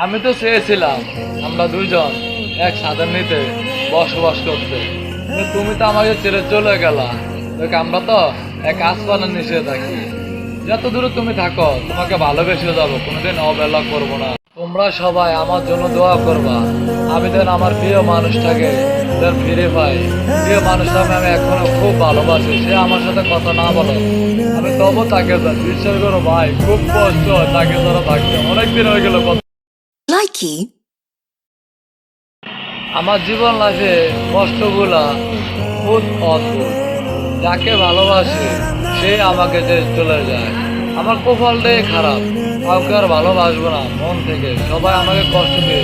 আমি তো চেয়েছিলাম আমরা দুইজন এক ছাদের নিতে বসবাস করতে, কিন্তু তুমি তো আমাকে ছেড়ে চলে গেলা। দেখ, আমরা তো এক আসমানের নিচে থাকি। যত দূরে তুমি থাকো তোমাকে ভালোবেসে যাবো, কোনোদিন অবহেলা করবো না। তোমরা সবাই আমার জন্য দোয়া করবা, আমি যেন আমার প্রিয় মানুষটাকে যেন ফিরে পাই। প্রিয় মানুষটাকে আমি এখনো খুব ভালোবাসি, সে আমার সাথে কথা না বলো, আমি তবু তাকে বিশ্বাস করো ভাই, খুব কষ্ট হয় তাকে ধরো থাকতে। অনেকদিন হয়ে গেল Likey, আমার জীবন লাইফে কষ্টগুলা খুব অদ্ভুত। যাকে ভালোবাসি সে আমাকে যে চলে যায়। আমার কপালটাই খারাপ, কাউকে আর ভালোবাসবো না মন থেকে। সবাই আমাকে কষ্ট দিয়ে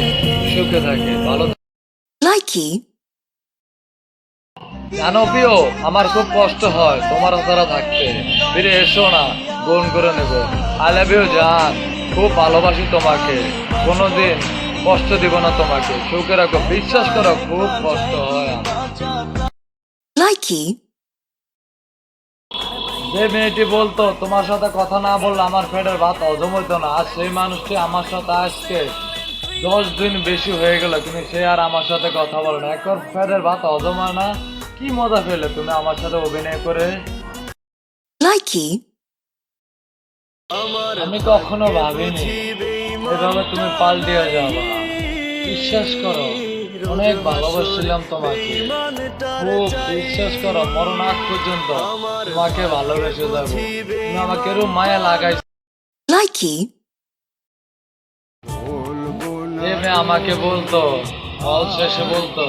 সুখে থাকে, ভালো Likey, জানো প্রিয়, আমার খুব কষ্ট হয় তোমার ছাড়া থাকতে। ফিরে এসো না, বোন করে নেব। আই লাভ ইউ জান, খুব ভালোবাসি তোমাকে, কোনোদিন কষ্ট দিব না তোমাকে। সুখে রাখো, বিশ্বাস করো, খুব কষ্ট হয় আমার। Likey, যে মেয়েটি বলতো তোমার সাথে কথা না বললে আমার পেটের ভাত হজম হইতো না, আজ সেই মানুষটি আমার সাথে আজকে 10 দিন বেশি হয়ে গেল, কিন্তু সে আর আমার সাথে কথা বলে না। এখন পেটের ভাত হজম হয় না। কি মজা পেলে তুমি আমার সাথে অভিনয় করে? Likey, আমি কখনো ভাবিনি এভাবে তুমি পাল্টিয়ে যাবা। বিশ্বাস করো, অনেক ভালোবাসছিলাম তোমাকে, খুব বিশ্বাস করো, মরণ আগ পর্যন্ত তোমাকে ভালোবেসে যাবো। তুমি আমাকে এরকম মায়া লাগাই। Likey, যে মেয়ে আমাকে বলতো, কল শেষে বলতো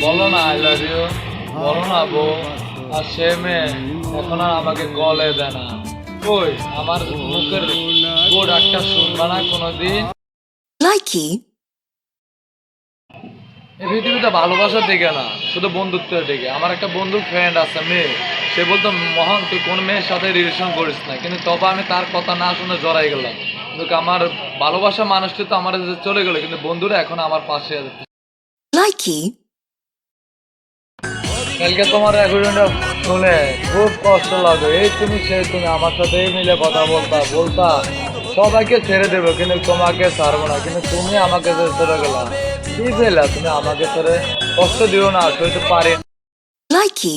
বলো না আই লাভ ইউ, বলো না বউ, আর সে মেয়ে এখন আর আমাকে কলে দেয় না। কই আমার মুখের গোড় একটা শুনবা না কোনোদিন? Likey, এই পৃথিবীতে ভালোবাসার দিকে না, শুধু বন্ধুত্বের দিকে। আমার একটা বন্ধু ফ্রেন্ড আছে মেয়ে, সে বলতো মহান তুই কোন মেয়ের সাথে রিলেশন করিস না, কিন্তু তবে আমি তার কথা না শুনে জড়াই গেলাম। কিন্তু আমার ভালোবাসা মানুষটি তো আমার কাছে চলে গেল, কিন্তু বন্ধুরা এখন আমার পাশে আছে। Likey, কালকে তোমার অ্যাক্সিডেন্টটা শুনে খুব কষ্ট লাগে। এই তুমি সে তুমি আমার সাথে মিলে কথা বলতা বলতা সবাইকে ছেড়ে দেবো, কিন্তু তোমাকে ছাড়বো না, কিন্তু তুমি আমাকে ছেড়ে চলে গেলা। কি পেলা তুমি আমাকে ছেড়ে? কষ্ট দিও না, সইতে পারি না। Likey,